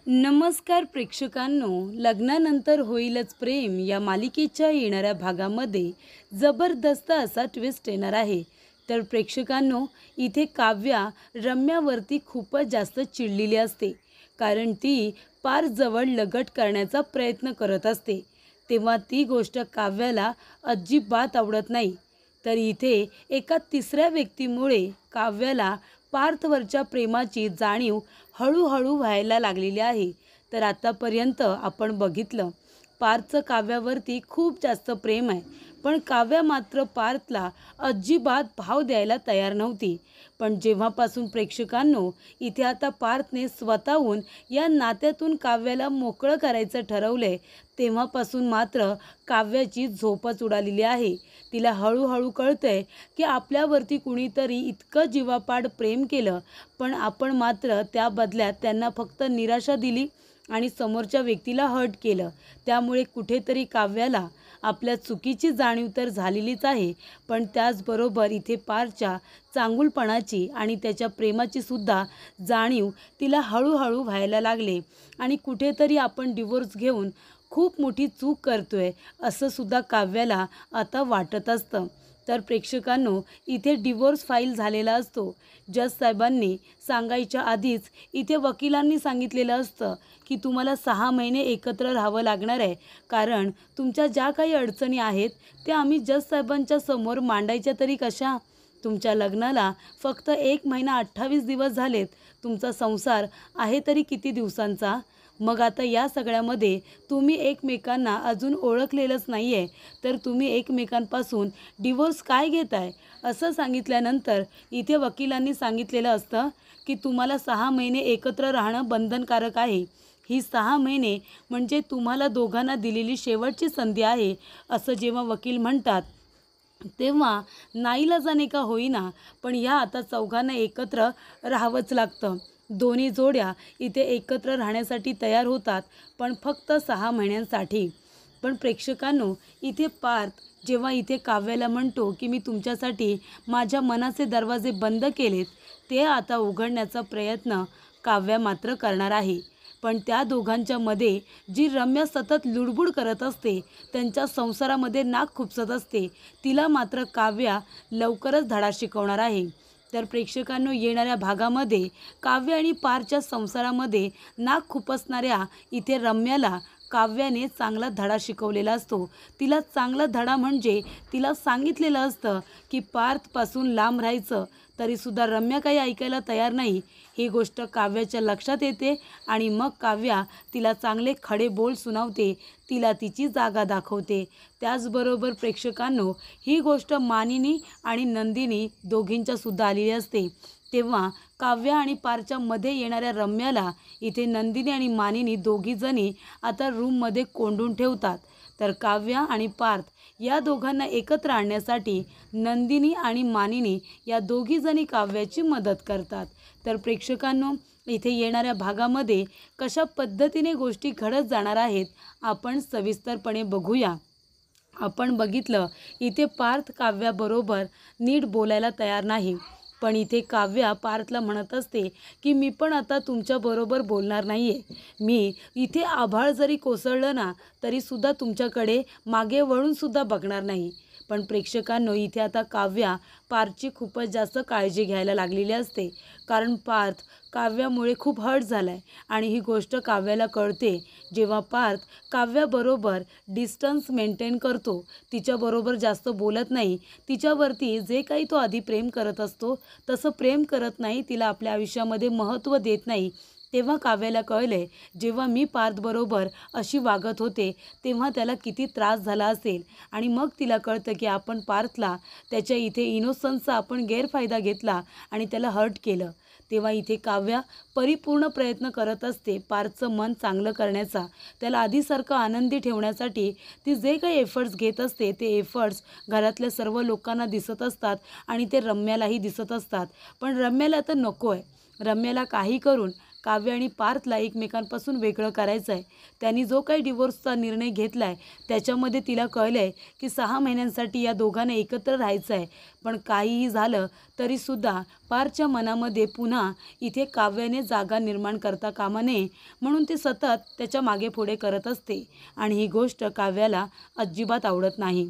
नमस्कार प्रेक्षकांनो, लग्नानंतर होईलच प्रेम या मालिकेच्या येणाऱ्या भागामध्ये जबरदस्त असा ट्विस्ट येणार आहे. तर प्रेक्षकांनो, इथे काव्या रम्यावरती खूपच जास्त चिडलेली असते, कारण ती पार जवळ लगट करण्याचा प्रयत्न करत असते. तेव्हा ती गोष्ट काव्याला अजिबात आवडत नाही. तर इथे एका तिसऱ्या व्यक्तीमुळे काव्याला पार्थवरच्या प्रेमाची जाणीव हळूहळू व्हायला लागलेली आहे. तर आतापर्यंत आपण बघितलं, पार्थचं काव्यावरती खूप जास्त प्रेम आहे, पण काव्या मात्र पार्थला अजिबात भाव द्यायला तयार नव्हती. पण जेव्हापासून प्रेक्षकांनो, इथे आता पार्थने स्वतःहून या नात्यातून काव्याला मोकळं करायचं ठरवलंय, तेव्हापासून मात्र काव्याची झोपच उडालेली आहे. तिला हळूहळू कळतंय की आपल्यावरती कुणीतरी इतकं जीवापाड प्रेम केलं, पण आपण मात्र त्या बदल्यात त्यांना फक्त निराशा दिली आणि समोरच्या व्यक्तीला हर्ट केलं. त्यामुळे कुठेतरी काव्याला आपल्या चुकीची जाणीव तर झालेलीच आहे, पण त्याचबरोबर इथे पारच्या चांगुलपणाची आणि त्याच्या प्रेमाची सुद्धा जाणीव तिला हळूहळू व्हायला लागले आणि कुठेतरी आपण डिवोर्स घेऊन खूप मोठी चूक करतोय असं सुद्धा काव्याला आता वाटत असतं. तर प्रेक्षकांनो, इथे डिवोर्स फाईल झालेला असतो. जज साहेबांनी सांगायच्या आधीच इथे वकिलांनी सांगितलेलं असतं की तुम्हाला 6 महिने एकत्र राहावं लागणार आहे, कारण तुमच्या ज्या काही अडचणी आहेत त्या आम्ही जज साहेबांच्या समोर मांडायच्या तरी कशा. तुमच्या लग्नाला फक्त 1 महिना 28 दिवस झालेत. तुमचा संसार आहे तरी किती दिवसांचा. मग आता या सगळ्यामध्ये तुम्ही एकमेकांना अजून ओळखलेलंच नाही आहे, तर तुम्ही एकमेकांपासून डिवोर्स काय घेताय असं सांगितल्यानंतर इथे वकिलांनी सांगितलेलं असतं की तुम्हाला 6 महिने एकत्र राहणं बंधनकारक आहे. ही 6 महिने म्हणजे तुम्हाला दोघांना दिलेली शेवटची संधी आहे असं जेव्हा वकील म्हणतात, तेव्हा नाईलाजाने का होईना पण ह्या आता चौघांना एकत्र राहावंच लागतं. दोन्ही जोड्या इथे एकत्र राहण्यासाठी तयार होतात, पण फक्त 6 महिन्यांसाठी. पण प्रेक्षकांनो, इथे पार्थ जेव्हा इथे काव्याला म्हणतो की मी तुमच्यासाठी माझ्या मनाचे दरवाजे बंद केलेत, ते आता उघडण्याचा प्रयत्न काव्या मात्र करणार आहे. पण त्या दोघांच्या मध्ये जी रम्या सतत लुडबुड करत असते, त्यांच्या संसारामध्ये नाक खुपसत असते, तिला मात्र काव्या लवकरच धडा शिकवणार आहे. तर प्रेक्षकांनो, येणाऱ्या भागामध्ये काव्य आणि पारच्या संसारामध्ये नाक खुपसणाऱ्या इथे रम्याला काव्याने चांगला धडा शिकवलेला असतो. तिला चांगला धडा म्हणजे तिला सांगितलेलं असतं की पार्थपासून लांब राहायचं, तरीसुद्धा रम्या काही ऐकायला तयार नाही. ही गोष्ट काव्याच्या लक्षात येते आणि मग काव्या तिला चांगले खडे बोल सुनावते, तिला तिची जागा दाखवते. त्याचबरोबर प्रेक्षकांनो, ही गोष्ट मानिनी आणि नंदिनी दोघींच्यासुद्धा आलेली असते. तेव्हा काव्या आणि पारच्या मध्ये येणाऱ्या रम्याला इथे नंदिनी आणि मानिनी दोघीजणी आता रूममध्ये कोंडून ठेवतात. तर काव्या आणि पार्थ या दोघांना एकत्र आणण्यासाठी नंदिनी आणि मानिनी या दोघीजणी काव्याची मदत करतात. तर प्रेक्षकांनो, इथे येणाऱ्या भागामध्ये कशा पद्धतीने गोष्टी घडत जाणार आहेत आपण सविस्तरपणे बघूया. आपण बघितलं, इथे पार्थ काव्याबरोबर नीट बोलायला तयार नाही, पण इथे काव्या पार्थला म्हणत असते की मी पण आता तुमच्याबरोबर बोलणार नाही आहे. मी इथे आभाळ जरी कोसळलं ना तरीसुद्धा तुमच्याकडे मागे वळूनसुद्धा बघणार नाही. पण प्रेक्षकांनो, इथे आता काव्या पार्थची खूपच जास्त काळजी घ्यायला लागलेली असते, कारण पार्थ काव्यामुळे खूप हर्ट झाला आहे आणि ही गोष्ट काव्याला कळते जेव्हा पार्थ काव्याबरोबर डिस्टन्स मेंटेन करतो, तिच्याबरोबर जास्त बोलत नाही, तिच्यावरती जे काही तो आधी प्रेम करत असतो तसं प्रेम करत नाही, तिला आपल्या आयुष्यामध्ये महत्त्व देत नाही. तेव्हा काव्याला कळले, जेव्हा मी पार्थबरोबर अशी वागत होते तेव्हा त्याला किती त्रास झाला असेल. आणि मग तिला कळतं की आपण पार्थला त्याच्या इथे इनोसन्सचा आपण गैरफायदा घेतला आणि त्याला हर्ट केलं. तेव्हा इथे काव्या परिपूर्ण प्रयत्न करत असते पार्थचं मन चांगलं करण्याचा, त्याला आधीसारखं आनंदी ठेवण्यासाठी ती जे काही एफर्ट्स घेत असते ते एफर्ट्स घरातल्या सर्व लोकांना दिसत असतात आणि ते रम्यालाही दिसत असतात. पण रम्याला तर नको आहे. रम्याला काही करून काव्य आणि पार्थला एकमेकांपासून वेगळं करायचं आहे. त्यांनी जो काही डिवोर्सचा निर्णय घेतला आहे त्याच्यामध्ये तिला कळलं आहे की 6 महिन्यांसाठी या दोघांना एकत्र राहायचं आहे. पण काहीही झालं तरीसुद्धा पार्थच्या मनामध्ये पुन्हा इथे काव्याने जागा निर्माण करता कामा नये म्हणून ती सतत त्याच्या मागे पुढे करत असते आणि ही गोष्ट काव्याला अजिबात आवडत नाही.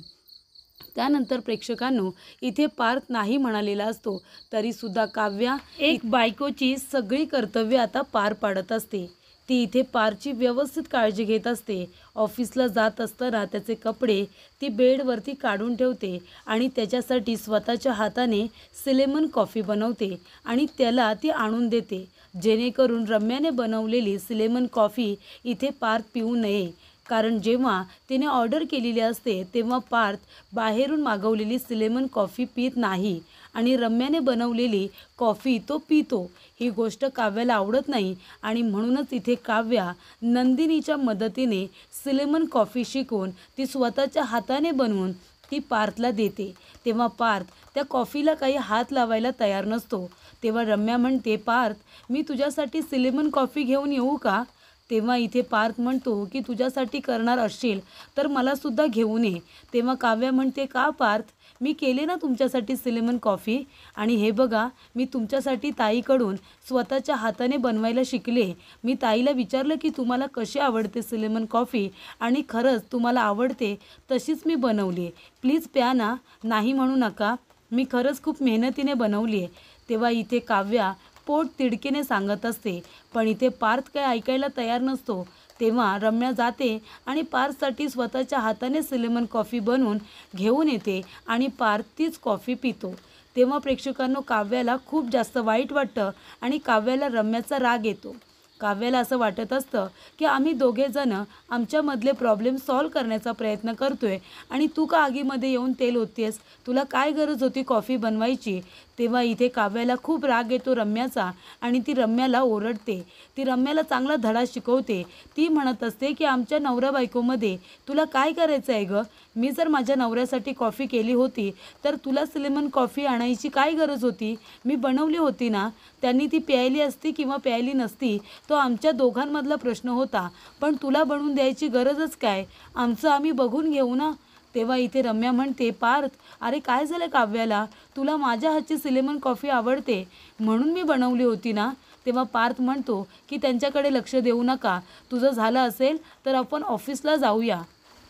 त्यानंतर प्रेक्षकांनो, इथे पार्थ नाही म्हणालेला असतो तरीसुद्धा काव्या एक बायकोची सगळी कर्तव्य आता पार पाडत असते. ती इथे पार्थची व्यवस्थित काळजी घेत असते. ऑफिसला जात असताना त्याचे कपडे ती बेडवरती काढून ठेवते आणि त्याच्यासाठी स्वतःच्या हाताने सिलेमन कॉफी बनवते आणि त्याला ती आणून देते, जेणेकरून रम्याने बनवलेली सिलेमन कॉफी इथे पार्थ पिऊ नये. कारण जेव्हा तिने ऑर्डर केलेली असते तेव्हा पार्थ बाहेरून मागवलेली सिलेमन कॉफी पित नाही आणि रम्याने बनवलेली कॉफी तो पितो. ही गोष्ट काव्याला आवडत नाही आणि म्हणूनच इथे काव्या नंदिनीच्या मदतीने सिलेमन कॉफी शिकवून ती स्वतःच्या हाताने बनवून ती पार्थला देते. तेव्हा पार्थ त्या कॉफीला काही हात लावायला तयार नसतो. तेव्हा रम्या म्हणते, पार्थ, मी तुझ्यासाठी सिलेमन कॉफी घेऊन येऊ का? तेव्हा इथे पार्थ म्हणतो की तुझ्यासाठी करणार असशील तर मलासुद्धा घेऊन ये. तेव्हा काव्या म्हणते, का पार्थ, मी केले ना तुमच्यासाठी सिलेमन कॉफी आणि हे बघा मी तुमच्यासाठी ताईकडून स्वतःच्या हाताने बनवायला शिकले. मी ताईला विचारलं की तुम्हाला कशी आवडते सिलेमन कॉफी आणि खरंच तुम्हाला आवडते तशीच मी बनवली. प्लीज प्या ना, नाही म्हणू नका. मी खरंच खूप मेहनतीने बनवली आहे. तेव्हा इथे काव्या पोट तिडकीने सांगत असते पण इथे पार्थ काय ऐकायला तयार नसतो. तेव्हा रम्या जाते आणि पार्थसाठी स्वतःच्या हाताने सिलेमन कॉफी बनवून घेऊन येते आणि पार्थ तीच कॉफी पितो. तेव्हा प्रेक्षकांनो, काव्याला खूप जास्त वाईट वाटतं आणि काव्याला रम्याचा राग येतो. काव्याला असं वाटत असतं की आम्ही दोघेजण आमच्यामधले प्रॉब्लेम सॉल्व करण्याचा प्रयत्न करतोय आणि तू का आगीमध्ये येऊन तेल ओततेस? तुला काय गरज होती कॉफी बनवायची? तेव्हा इथे काव्याला खूप राग येतो रम्याचा आणि ती रम्याला ओरडते. ती रम्याला चांगला धडा शिकवते. ती म्हणत असते की आमच्या नवरा बायकोमध्ये तुला काय करायचं आहे गं? मी जर माझ्या नवऱ्यासाठी कॉफी केली होती तर तुला सिलेमन कॉफी आणायची काय गरज होती? मी बनवली होती ना. त्यांनी ती प्यायली असती किंवा प्यायली नसती तो आमच्या दोघांमधला प्रश्न होता. पण तुला बनवून द्यायची गरजच काय? आमचं आम्ही बघून घेऊ ना. तेव्हा इथे रम्या म्हणते, पार्थ, अरे काय झालं काव्याला? तुला माझ्या हातची सिलेमन कॉफी आवडते म्हणून मी बनवली होती ना. तेव्हा पार्थ म्हणतो की त्यांच्याकडे लक्ष देऊ नका. तुझं झालं असेल तर आपण ऑफिसला जाऊया.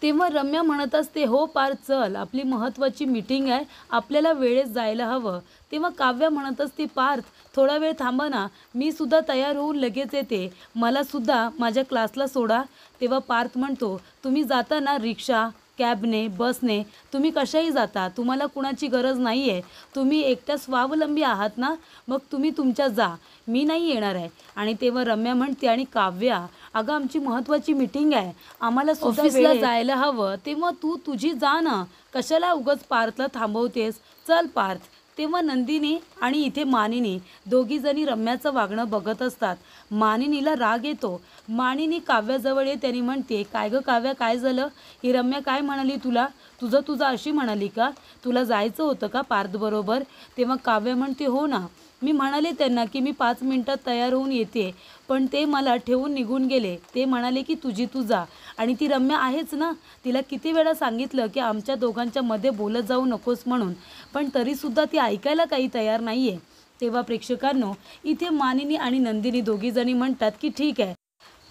तेव्हा रम्या म्हणत असते, हो पार्थ, चल, आपली महत्त्वाची मीटिंग आहे, आपल्याला वेळेत जायला हवं. तेव्हा काव्या म्हणत असते, पार्थ, थोडा वेळ थांबा ना, मी सुद्धा तयार होऊन लगेच येते, मला सुद्धा माझ्या क्लासला सोडा. तेव्हा पार्थ म्हणतो, तुम्ही जाता ना रिक्षा, कॅबने, बसने, तुम्ही कशाही जाता, तुम्हाला कुणाची गरज नाही आहे. तुम्ही एकट्या स्वावलंबी आहात ना, मग तुम्ही तुमच्या जा, मी नाही येणार आहे. आणि तेव्हा रम्या म्हणते, आणि काव्या, अगं आमची महत्त्वाची मीटिंग आहे, आम्हाला ऑफिसला जायला हवं. तेव्हा तू तुझी जा ना, कशाला उगाच पार्थला थांबवतेस? चल पार्थ. तेव्हा नंदिनी आणि इथे मानिनी दोघीजणी रम्याचं वागणं बघत असतात. मानिनीला राग येतो. मानिनी काव्याजवळ येते आणि म्हणते, काय गं काव्या, काय झालं? ही रम्या काय म्हणाली तुला? तुझं अशी म्हणाली का? तुला जायचं होतं का पार्थबरोबर? तेव्हा काव्या म्हणते, हो ना, मी म्हणाले त्यांना की मी 5 मिनिटात तयार होऊन येते, पण ते मला ठेवून निघून गेले. ते म्हणाले की तुझी तू जा. आणि ती रम्या आहेच ना, तिला किती वेळा सांगितलं की आमच्या दोघांच्या मध्ये बोलत जाऊ नकोस म्हणून, पण तरीसुद्धा ती ऐकायला काही तयार नाही आहे. तेव्हा प्रेक्षकांनो, इथे मानिनी आणि नंदिनी दोघीजणी म्हणतात की ठीक आहे,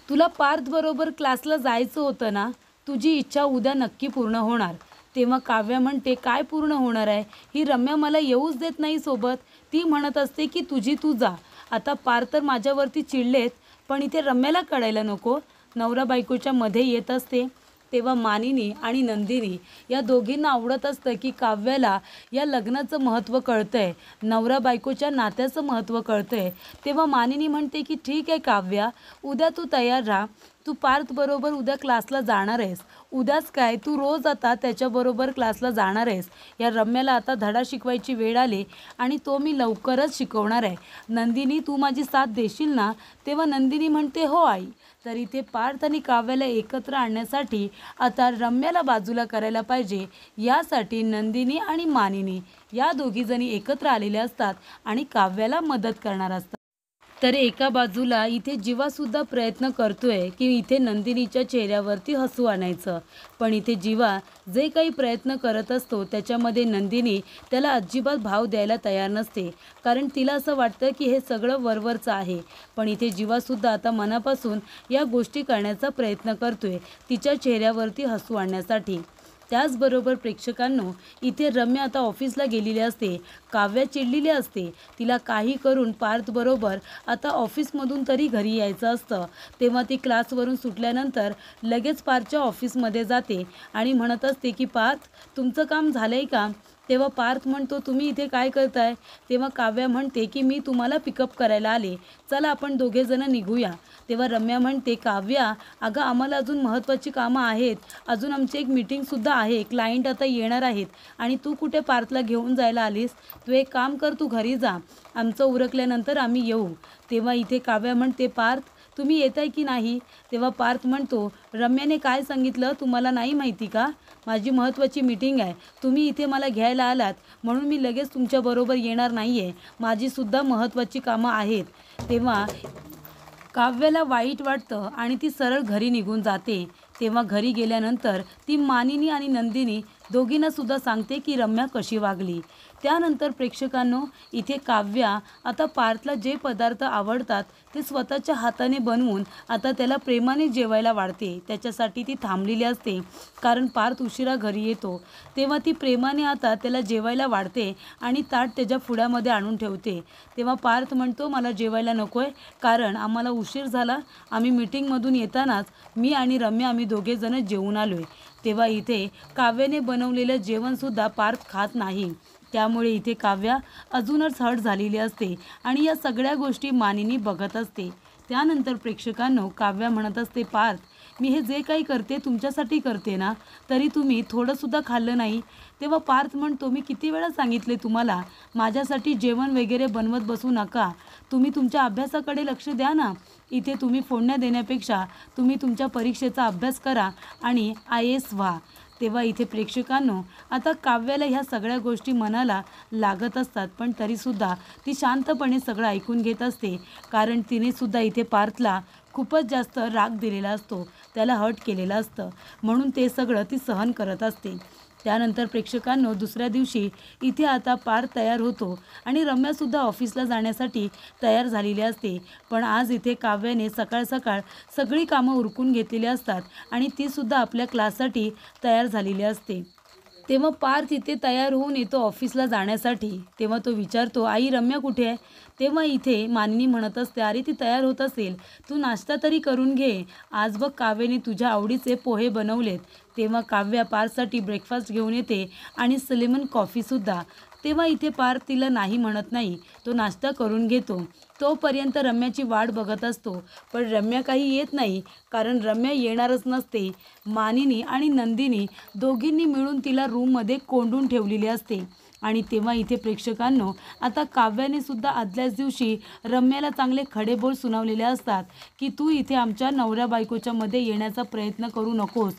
तुला पार्थबरोबर क्लासला जायचं होतं ना, तुझी इच्छा उद्या नक्की पूर्ण होणार. तेव्हा काव्या म्हणते, काय पूर्ण होणार आहे? ही रम्या मला येऊच देत नाही सोबत. ती म्हणत असते की तुझी तू जा. आता पार्थ तर माझ्यावरती चिडलेत, पण इथे रम्याला कळायला नको. नवरा बायकोच्या मध्ये येत असते. तेव्हा मानिनी आणि नंदिनी या दोघींना आवडत असतं की काव्याला या लग्नाचं महत्त्व कळतं आहे, नवरा बायकोच्या नात्याचं महत्त्व कळतं आहे. तेव्हा मानिनी म्हणते की ठीक आहे काव्या, उद्या तू तयार राहा. तू पार्थबरोबर उद्या क्लासला जाणार आहेस. उद्याच काय, तू रोज आता त्याच्याबरोबर क्लासला जाणार आहेस. या रम्याला आता धडा शिकवायची वेळ आली आणि तो मी लवकरच शिकवणार आहे. नंदिनी, तू माझी साथ देशील ना? तेव्हा नंदिनी म्हणते, हो आई. तर इथे पार्थ आणि काव्याला एकत्र आणण्यासाठी आता रम्याला बाजूला करायला पाहिजे, यासाठी नंदिनी आणि मानिनी या दोघीजणी एकत्र आलेल्या असतात आणि काव्याला मदत करणार असतात. तर एका बाजूला इथे जीवासुद्धा प्रयत्न करतोय की इथे नंदिनीच्या चेहऱ्यावरती हसू आणायचं, पण इथे जीवा जे काही प्रयत्न करत असतो त्याच्यामध्ये नंदिनी त्याला अजिबात भाव द्यायला तयार नसते, कारण तिला असं वाटतं की हे सगळं वरवरचं आहे. पण इथे जीवासुद्धा आता मनापासून या गोष्टी करण्याचा प्रयत्न करतोय तिच्या चेहऱ्यावरती हसू आणण्यासाठी. त्याचबरोबर प्रेक्षकांनो, इथे रम्या आता ऑफिसला गेलेली असते. काव्या चिडलेली असते. तिला काही करून पार्थबरोबर आता ऑफिसमधून तरी घरी यायचं असतं. तेव्हा ती क्लासवरून सुटल्यानंतर लगेच पार्थच्या ऑफिसमध्ये जाते आणि म्हणत असते की पार्थ, तुमचं काम झालं आहे का? तेव्हा पार्थ म्हणतो, तुम्ही इथे काय करताय? तेव्हा काव्या म्हणते की मी तुम्हाला पिकअप करायला आले, चला आपण दोघेजणं निघूया. तेव्हा रम्या म्हणते, काव्या अगं आम्हाला अजून महत्त्वाची कामं आहेत, अजून आमची एक मीटिंगसुद्धा आहे, क्लायंट आता येणार आहेत आणि तू कुठे पार्थला घेऊन जायला आलीस? तू एक काम कर, तू घरी जा, आमचं उरकल्यानंतर आम्ही येऊ. तेव्हा इथे काव्या म्हणते, पार्थ तुम्ही येत आहे की नाही? तेव्हा पार्थ म्हणतो, रम्याने काय सांगितलं तुम्हाला नाही माहिती का? माझी महत्त्वाची मीटिंग आहे, तुम्ही इथे मला घ्यायला आलात म्हणून मी लगेच तुमच्याबरोबर येणार नाही आहे, माझीसुद्धा महत्त्वाची कामं आहेत. तेव्हा काव्याला वाईट वाटतं आणि ती सरळ घरी निघून जाते. तेव्हा घरी गेल्यानंतर ती मानिनी आणि नंदिनी दोघींनासुद्धा सांगते की रम्या कशी वागली. त्यानंतर प्रेक्षकांनो, इथे काव्या आता पार्थला जे पदार्थ आवडतात ते स्वतःच्या हाताने बनवून आता त्याला प्रेमाने जेवायला वाढते. त्याच्यासाठी ती थांबलेली असते, कारण पार्थ उशिरा घरी येतो. तेव्हा ती प्रेमाने आता त्याला जेवायला वाढते आणि ताट त्याच्या पुढ्यामध्ये आणून ठेवते. तेव्हा पार्थ म्हणतो, मला जेवायला नको आहे, कारण आम्हाला उशीर झाला, आम्ही मीटिंगमधून येतानाच मी आणि रम्या आम्ही दोघेजणं जेवून आलो आहे. तेव्हा इथे काव्याने बनवलेलं जेवणसुद्धा पार्थ खात नाही. त्यामुळे इथे काव्या अजूनच हट झालेली असते आणि या सगळ्या गोष्टी मानिनी बघत असते. त्यानंतर प्रेक्षकांनो, काव्या म्हणत असते, पार्थ मी हे जे काही करते तुमच्यासाठी करते ना, तरी तुम्ही थोडंसुद्धा खाल्लं नाही. तेव्हा पार्थ म्हणतो, मी किती वेळा सांगितले तुम्हाला माझ्यासाठी जेवण वगैरे बनवत बसू नका, तुम्ही तुमच्या अभ्यासाकडे लक्ष द्या ना. इथे तुम्ही फोडण्या देण्यापेक्षा तुम्ही तुमच्या परीक्षेचा अभ्यास करा आणि IAS व्हा. तेव्हा इथे प्रेक्षकांनो, आता काव्याला ह्या सगळ्या गोष्टी मनाला लागत असतात, पण तरीसुद्धा ती शांतपणे सगळं ऐकून घेत असते, कारण तिनेसुद्धा इथे पार्थला खूपच जास्त राग दिलेला असतो, त्याला हर्ट केलेलं असतं, म्हणून ते सगळं ती सहन करत असते. त्यानंतर प्रेक्षकांनो, दुसऱ्या दिवशी इथे आता पार्थ तयार होतो आणि रम्यासुद्धा ऑफिसला जाण्यासाठी तयार झालेली असते. पण आज इथे काव्याने सकाळ सकाळ सगळी कामं उरकून घेतलेली असतात आणि तीसुद्धा आपल्या क्लाससाठी तयार झालेली असते. तेव्हा पार्थ इथे तयार होऊन येतो ऑफिसला जाण्यासाठी. तेव्हा तो विचारतो, आई रम्या कुठे आहे? तेव्हा इथे मानिनी म्हणत असते, अरे ती तयार होत असेल, तू नाश्ता तरी करून घे, आज बघ काव्याने तुझ्या आवडीचे पोहे बनवलेत. तेव्हा काव्या पार्थसाठी ब्रेकफास्ट घेऊन येते आणि लेमन कॉफीसुद्धा. तेव्हा इथे पार्थ तिला नाही म्हणत नाही, तो नाश्ता करून घेतो. तोपर्यंत रम्याची वाट बघत असतो, पण रम्या काही येत नाही, कारण रम्या येणारच नसते. मानिनी आणि नंदिनी दोघींनी मिळून तिला रूममध्ये कोंडून ठेवलेली असते. आणि तेव्हा इथे प्रेक्षकांनो, आता काव्याने सुद्धा आदल्याच दिवशी रम्याला चांगले खडेबोल सुनावलेले असतात की तू इथे आमच्या नवऱ्या बायकोच्या मध्ये येण्याचा प्रयत्न करू नकोस.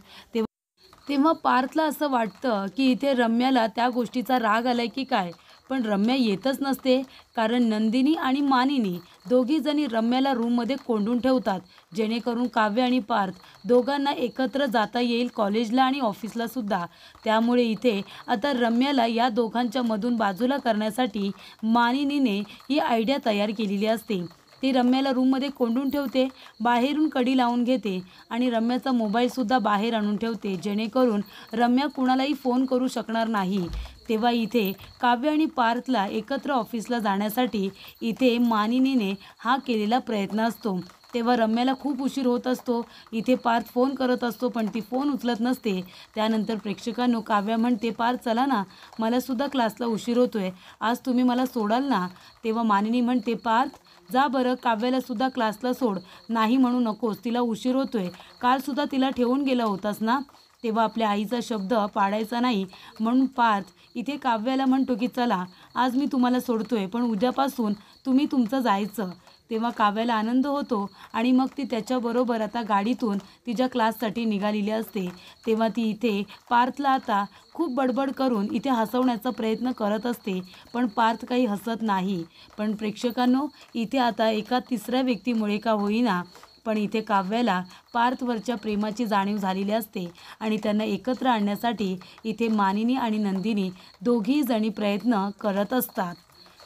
तेव्हा पार्थला असं वाटतं की इथे रम्याला त्या गोष्टीचा राग आलाय की काय, पण रम्या येतच नसते, कारण नंदिनी आणि मानिनी दोघीजणी रम्याला रूममध्ये कोंडून ठेवतात, जेणेकरून काव्य आणि पार्थ दोघांना एकत्र जाता येईल कॉलेजला आणि ऑफिसला सुद्धा. त्यामुळे इथे आता रम्याला या दोघांच्या मधून बाजूला करण्यासाठी मानिनीने ही आयडिया तयार केलेली असते. ती रम्याला रूममध्ये कोंडून ठेवते, बाहेरून कडी लावून घेते आणि रम्याचा मोबाईलसुद्धा बाहेर आणून ठेवते, जेणेकरून रम्या कुणालाही फोन करू शकणार नाही. तेव्हा इथे काव्य आणि पार्थला एकत्र ऑफिसला जाण्यासाठी इथे मानिनीने हा केलेला प्रयत्न असतो. तेव्हा रम्याला खूप उशीर होत असतो. इथे पार्थ फोन करत असतो, पण ती फोन उचलत नसते. त्यानंतर प्रेक्षकांनो, काव्या म्हणते, पार्थ चला ना, मलासुद्धा क्लासला उशीर होतोय, आज तुम्ही मला सोडाल ना? तेव्हा मानिनी म्हणते, पार्थ जा बरं, काव्यालासुद्धा क्लासला सोड, नाही म्हणू नकोस, तिला उशीर होतोय, कालसुद्धा तिला ठेवून गेला होतास ना? तेव्हा आपल्या आईचा शब्द पाडायचा नाही, म्हणून पार्थ इथे काव्याला म्हणतो की चला आज मी तुम्हाला सोडतोय, पण उद्यापासून तुम्ही तुमचं जायचं. तेव्हा काव्याला आनंद होतो आणि मग ती त्याच्याबरोबर आता गाडीतून तिच्या क्लाससाठी निघालेली असते. तेव्हा ती इथे पार्थला आता खूप बडबड करून इथे हसवण्याचा प्रयत्न करत असते, पण पार्थ काही हसत नाही. पण प्रेक्षकांनो, इथे आता एका तिसऱ्या व्यक्तीमुळे का होईना पण इथे काव्याला पार्थवरच्या प्रेमाची जाणीव झालेली असते आणि त्यांना एकत्र आणण्यासाठी इथे मानिनी आणि नंदिनी दोघीही जणी प्रयत्न करत असतात.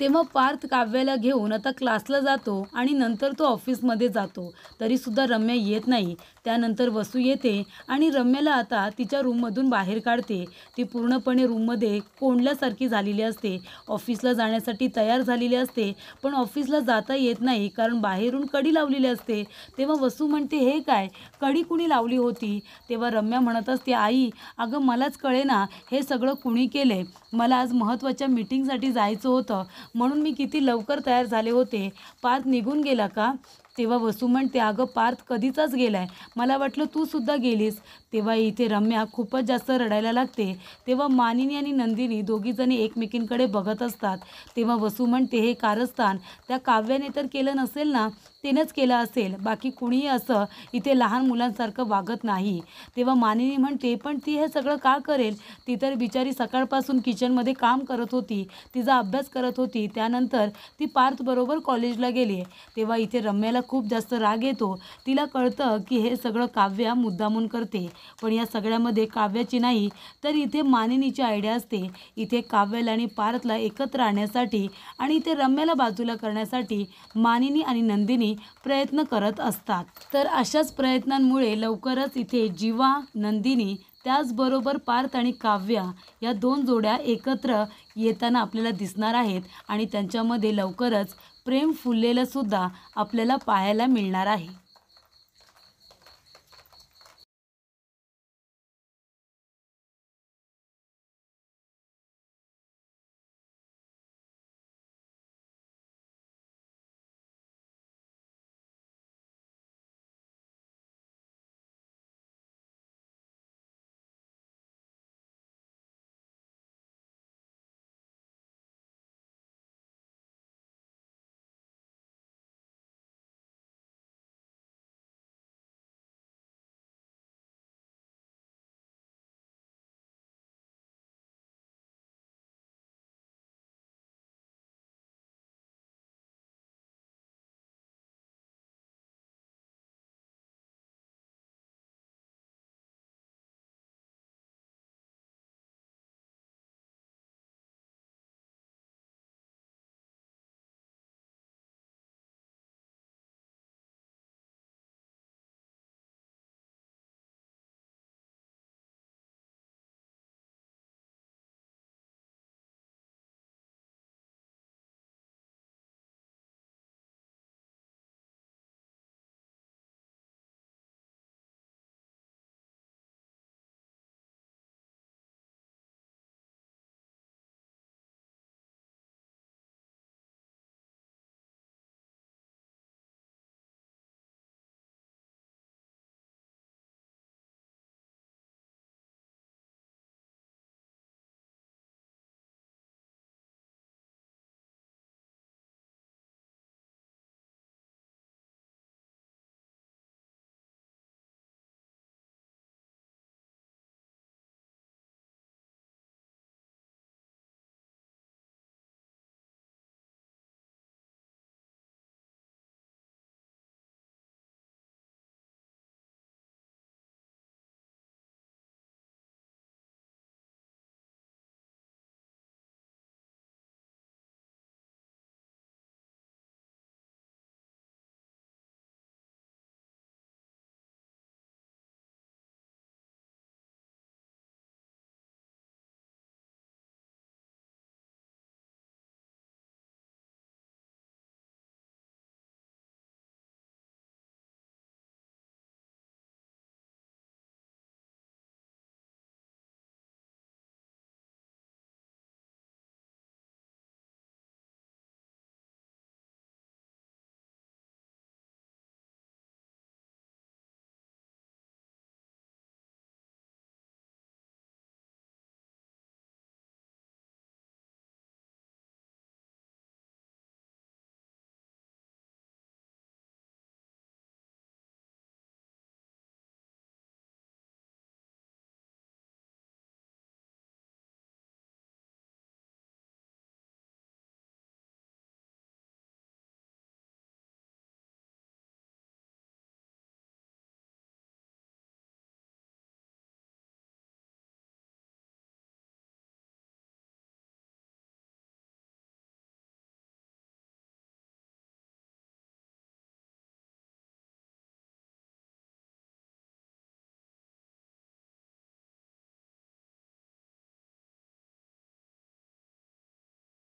तेव्हा पार्थ काव्याला घेऊन आता क्लासला जातो आणि नंतर तो ऑफिसमध्ये जातो. तरीसुद्धा रम्या येत नाही. त्यानंतर वसू येते आणि रम्याला आता तिच्या रूममधून बाहेर काढते. ती पूर्णपणे रूममध्ये कोंडल्यासारखी झालेली असते. ऑफिसला जाण्यासाठी तयार झालेली असते, पण ऑफिसला जाता येत नाही कारण बाहेरून कडी लावलेली असते. तेव्हा वसू म्हणते, हे काय, कडी कुणी लावली होती? तेव्हा रम्या म्हणत असते, आई अगं मलाच कळेना हे सगळं कुणी केले. मला आज महत्त्वाच्या मीटिंगसाठी जायचं होतं म्हणून मी किती लवकर तयार झाले होते. पार्थ निघून गेला का? तेव्हा वसू म्हणते, अगं पार्थ कधीचाच गेलाय, मला वाटलं तू सुद्धा गेलीस. तेव्हा इथे रम्या खूपच जास्त रडायला लागते. तेव्हा मानिनी आणि नंदिनी दोघीजणी एकमेकींकडे बघत असतात. तेव्हा वसू म्हणते, हे कारस्थान त्या काव्याने तर केलं नसेल ना, तिनेच केलं असेल, बाकी कुणीही असं इथे लहान मुलांसारखं वागत नाही. तेव्हा मानिनी म्हणते, पण ती हे सगळं का करेल? ती तर बिचारी सकाळपासून किचनमध्ये काम करत होती, तिचा अभ्यास करत होती, त्यानंतर ती पार्थबरोबर कॉलेजला गेली. तेव्हा इथे रम्याला खूप जास्त राग येतो. तिला कळतं की हे सगळं काव्या मुद्दामून करते, पण या सगळ्यामध्ये काव्याची नाही तर इथे मानिनीची आयडिया असते. इथे काव्याला आणि पार्थला एकत्र आणण्यासाठी आणि इथे रम्याला बाजूला करण्यासाठी मानिनी आणि नंदिनी प्रयत्न करत असतात. तर अशाच प्रयत्नांमुळे लवकरच इथे जीवा, नंदिनी त्याचबरोबर पार्थ आणि काव्या या दोन जोड्या एकत्र येताना आपल्याला दिसणार आहेत आणि त्यांच्यामध्ये लवकरच प्रेम फुललेलं सुद्धा आपल्याला पाहायला मिळणार आहे.